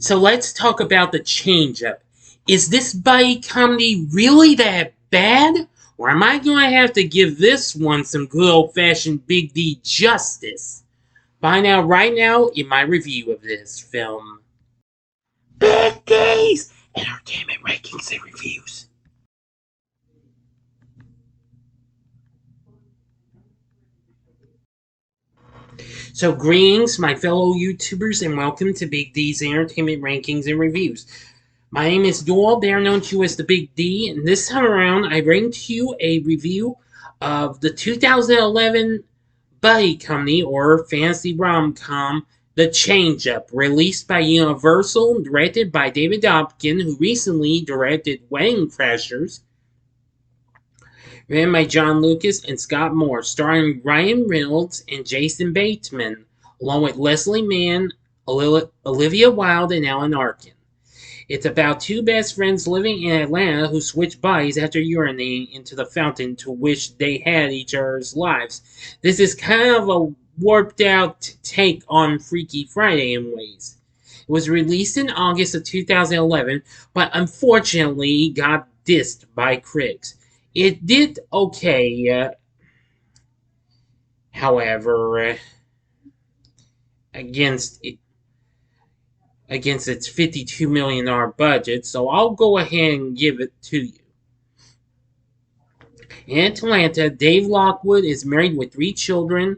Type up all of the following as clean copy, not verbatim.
So let's talk about the change-up. Is this buddy comedy really that bad? Or am I going to have to give this one some good old-fashioned Big D justice? Find out right now in my review of this film. Big D's Entertainment Rankings and Reviews. So greetings, my fellow YouTubers, and welcome to Big D's Entertainment Rankings and Reviews. My name is Doyle, better known to you as the Big D, and this time around I bring to you a review of the 2011 buddy comedy or fantasy rom-com, The Change-Up, released by Universal, directed by David Dobkin, who recently directed Wedding Crashers, written by John Lucas and Scott Moore, starring Ryan Reynolds and Jason Bateman, along with Leslie Mann, Olivia Wilde, and Alan Arkin. It's about two best friends living in Atlanta who switch bodies after urinating into the fountain to wish they had each other's lives. This is kind of a warped out take on Freaky Friday in ways. It was released in August of 2011, but unfortunately got dissed by critics. It did okay, however, against its $52 million budget, so I'll go ahead and give it to you. In Atlanta, Dave Lockwood is married with 3 children,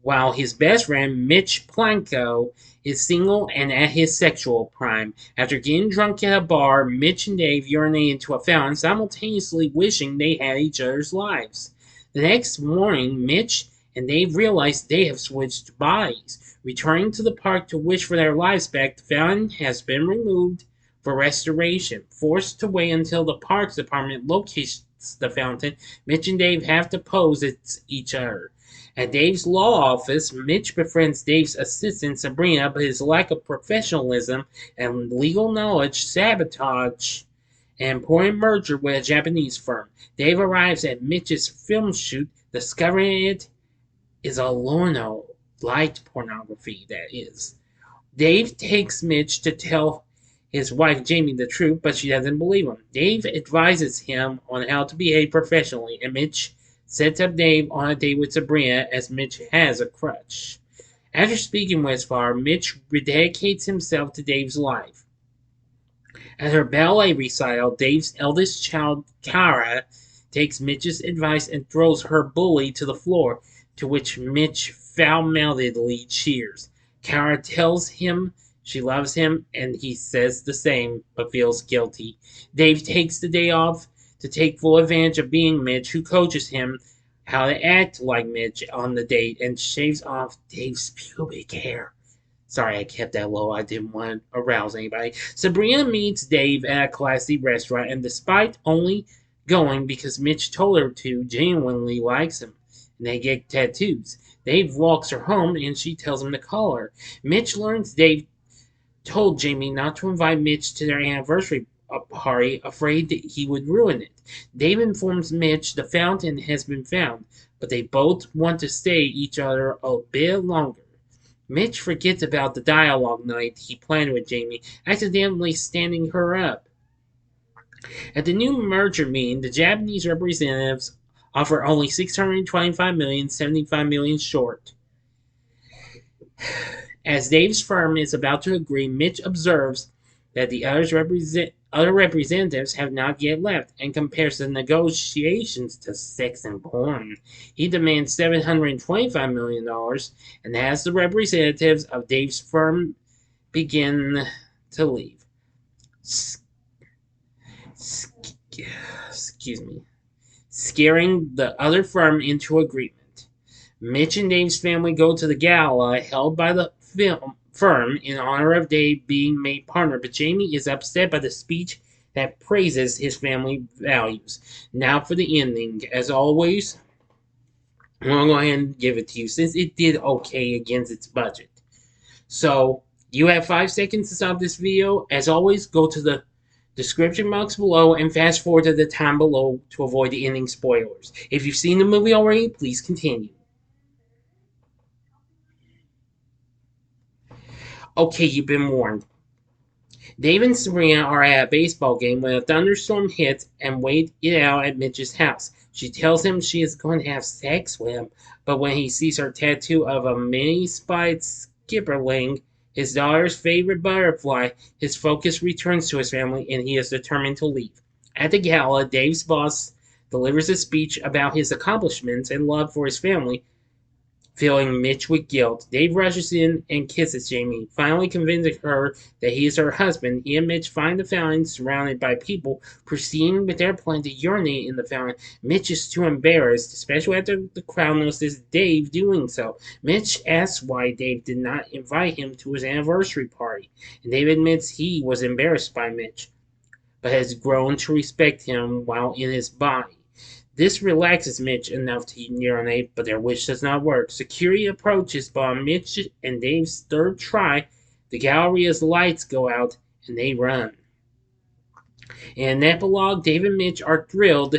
while his best friend, Mitch Planko, is single and at his sexual prime. After getting drunk at a bar, Mitch and Dave urinate into a fountain, simultaneously wishing they had each other's lives. The next morning, Mitch and Dave realize they have switched bodies. Returning to the park to wish for their lives back, the fountain has been removed for restoration. Forced to wait until the parks department locates the fountain, Mitch and Dave have to pose as each other. At Dave's law office, Mitch befriends Dave's assistant Sabrina, but his lack of professionalism and legal knowledge sabotage an important merger with a Japanese firm. Dave arrives at Mitch's film shoot, discovering it is a Lorno, light pornography, that is. Dave takes Mitch to tell his wife Jamie the truth, but she doesn't believe him. Dave advises him on how to behave professionally, and Mitch sets up Dave on a date with Sabrina as Mitch has a crush. After speaking with his father, Mitch rededicates himself to Dave's life. At her ballet recital, Dave's eldest child, Kara, takes Mitch's advice and throws her bully to the floor, to which Mitch foul-mouthedly cheers. Kara tells him she loves him, and he says the same, but feels guilty. Dave takes the day off to take full advantage of being Mitch, who coaches him how to act like Mitch on the date and shaves off Dave's pubic hair. Sorry, I kept that low. I didn't want to arouse anybody. Sabrina meets Dave at a classy restaurant, and despite only going because Mitch told her to, genuinely likes him, and they get tattoos. Dave walks her home, and she tells him to call her. Mitch learns Dave told Jamie not to invite Mitch to their anniversary party, afraid that he would ruin it. Dave informs Mitch the fountain has been found, but they both want to stay each other a bit longer. Mitch forgets about the dialogue night he planned with Jamie, accidentally standing her up. At the new merger meeting, the Japanese representatives offer only $625 million, $75 million short. As Dave's firm is about to agree, Mitch observes that the other representatives have not yet left and compares the negotiations to sex and porn. He demands $725 million and has the representatives of Dave's firm begin to leave. Scaring the other firm into agreement. Mitch and Dave's family go to the gala held by the firm in honor of Dave being made partner, but Jamie is upset by the speech that praises his family values. Now for the ending. As always, I'm going to go ahead and give it to you, since it did okay against its budget. So, you have 5 seconds to stop this video. As always, go to the description box below and fast forward to the time below to avoid the ending spoilers. If you've seen the movie already, please continue. Okay, you've been warned. Dave and Sabrina are at a baseball game when a thunderstorm hits and wait it out at Mitch's house. She tells him she is going to have sex with him, but when he sees her tattoo of a mini-spotted skipperling, his daughter's favorite butterfly, his focus returns to his family and he is determined to leave. At the gala, Dave's boss delivers a speech about his accomplishments and love for his family, filling Mitch with guilt. Dave rushes in and kisses Jamie, finally convincing her that he is her husband. He and Mitch find the fountain surrounded by people, proceeding with their plan to urinate in the fountain. Mitch is too embarrassed, especially after the crowd notices Dave doing so. Mitch asks why Dave did not invite him to his anniversary party, and Dave admits he was embarrassed by Mitch, but has grown to respect him while in his body. This relaxes Mitch enough to urinate, but their wish does not work. Security approaches, but on Mitch and Dave's third try, the Gallery's lights go out and they run. In an epilogue, Dave and Mitch are thrilled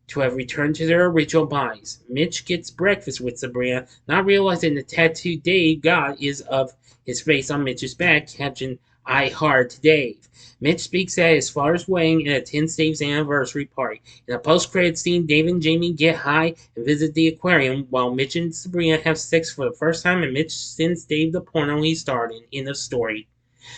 to have returned to their original bodies. Mitch gets breakfast with Sabrina, not realizing the tattoo Dave got is of his face on Mitch's back, captioned, "I heart Dave." Mitch speaks at his father's wedding and attends Dave's anniversary party. In a post-credit scene, Dave and Jamie get high and visit the aquarium, while Mitch and Sabrina have sex for the first time, and Mitch sends Dave the porno he starred in. End of story.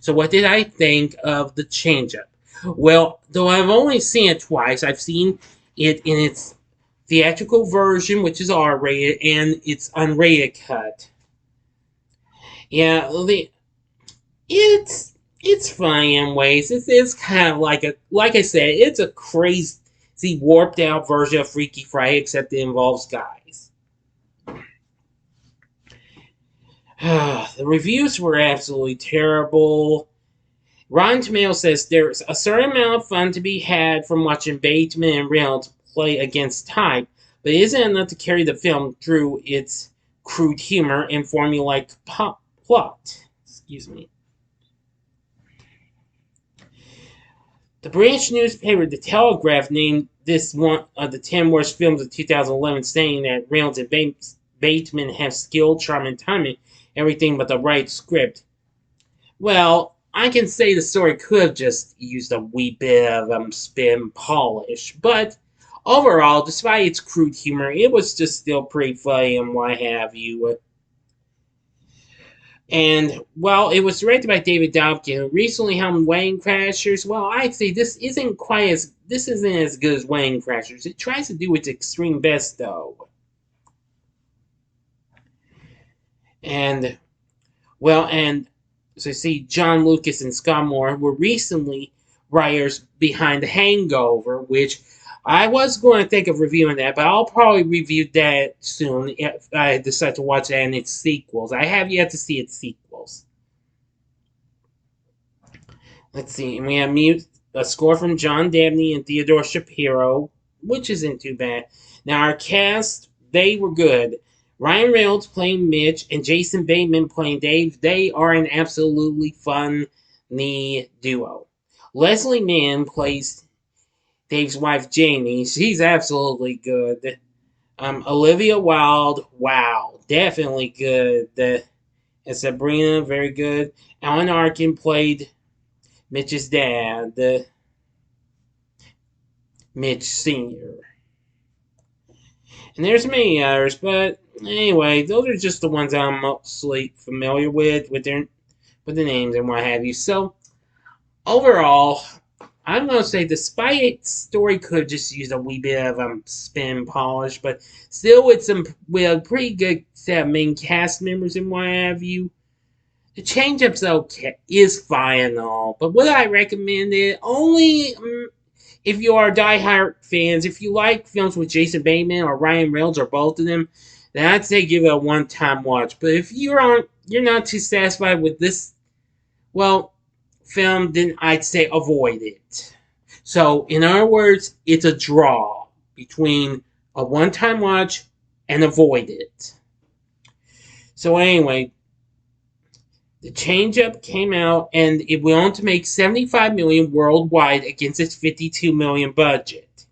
So what did I think of the change-up? Well, though I've only seen it twice, I've seen it in its theatrical version, which is R-rated, and its unrated cut. Yeah, it's funny in ways. It's kind of like I said, it's a crazy, warped out version of Freaky Friday, except it involves guys. The reviews were absolutely terrible. Rotten Tomatoes says there's a certain amount of fun to be had from watching Bateman and Reynolds play against type, but it isn't enough to carry the film through its crude humor and formulaic plot. Excuse me. The British newspaper The Telegraph named this one of the 10 worst films of 2011, saying that Reynolds and Bateman have skill, charm, and timing, everything but the right script. Well, I can say the story could have just used a wee bit of spin polish, but overall, despite its crude humor, it was just still pretty funny and what have you. And while it was directed by David Dobkin, who recently helmed Wedding Crashers, well, I'd say this isn't as good as Wedding Crashers. It tries to do its extreme best, though. And so you see, John Lucas and Scott Moore were recently writers behind The Hangover, which I was going to think of reviewing that, but I'll probably review that soon if I decide to watch that and its sequels. I have yet to see its sequels. Let's see, and we have a score from John Dabney and Theodore Shapiro, which isn't too bad. Now, our cast, they were good. Ryan Reynolds playing Mitch and Jason Bateman playing Dave. They are an absolutely funny duo. Leslie Mann plays Dave's wife, Jamie. She's absolutely good. Olivia Wilde, wow, definitely good. And Sabrina, very good. Alan Arkin played Mitch's dad, Mitch Sr. And there's many others, but anyway, those are just the ones I'm mostly familiar with the names and what have you. So, overall, I'm going to say, despite its story could just use a wee bit of spin polish, but still with a pretty good set of main cast members and what have you, the change-up's is fine and all. But would I recommend it? Only if you are diehard fans. If you like films with Jason Bateman or Ryan Reynolds or both of them, then I'd say give it a one-time watch. But if you're not too satisfied with this, film, then I'd say avoid it. So, in other words, it's a draw between a one-time watch and avoid it. So anyway, the change-up came out and it went on to make $75 million worldwide against its $52 million budget.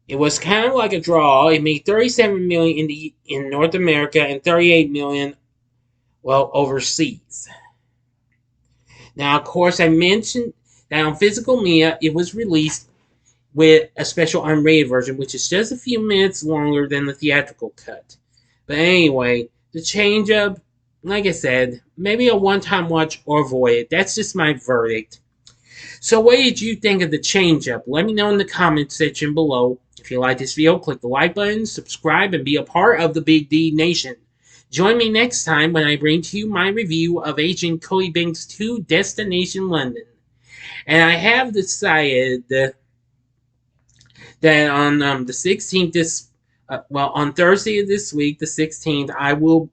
It was kind of like a draw. It made $37 million in North America and $38 million, overseas. Now, of course, I mentioned that on physical media, it was released with a special unrated version, which is just a few minutes longer than the theatrical cut. But anyway, the change up, like I said, maybe a one-time watch or avoid it. That's just my verdict. So what did you think of the change up? Let me know in the comment section below. If you like this video, click the like button, subscribe, and be a part of the Big D Nation. Join me next time when I bring to you my review of Agent Cody Banks 2 Destination London. And I have decided that on the 16th, on Thursday of this week, the 16th,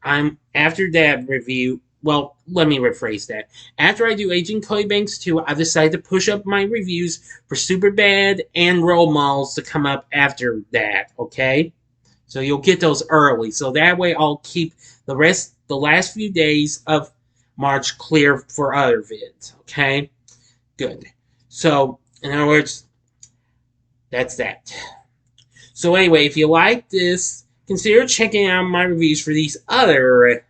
I'm after that review. Well, let me rephrase that. After I do Agent Cody Banks 2, I've decided to push up my reviews for Superbad and Role Models to come up after that, okay? So you'll get those early. So that way I'll keep the last few days of March clear for other vids, okay? Good. So, in other words, that's that. So anyway, if you like this, consider checking out my reviews for these other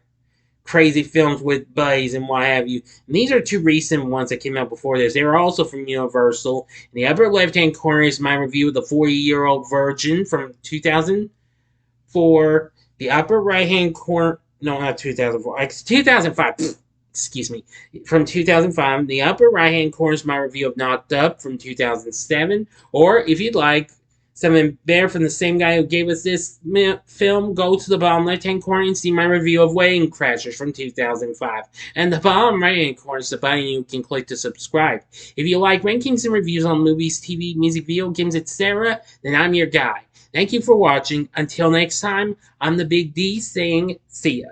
crazy films with buddies and what have you. And these are two recent ones that came out before this. They were also from Universal. In the upper left-hand corner is my review of The 40-Year-Old Virgin from 2004. The upper right-hand corner... No, not 2004. It's 2005. Excuse me. From 2005. The upper right-hand corner is my review of Knocked Up from 2007. Or, if you'd like something better from the same guy who gave us this film, go to the bottom left-hand corner and see my review of Wedding Crashers from 2005. And the bottom right-hand corner is the button you can click to subscribe. If you like rankings and reviews on movies, TV, music, video games, etc., then I'm your guy. Thank you for watching. Until next time, I'm the Big D saying see ya.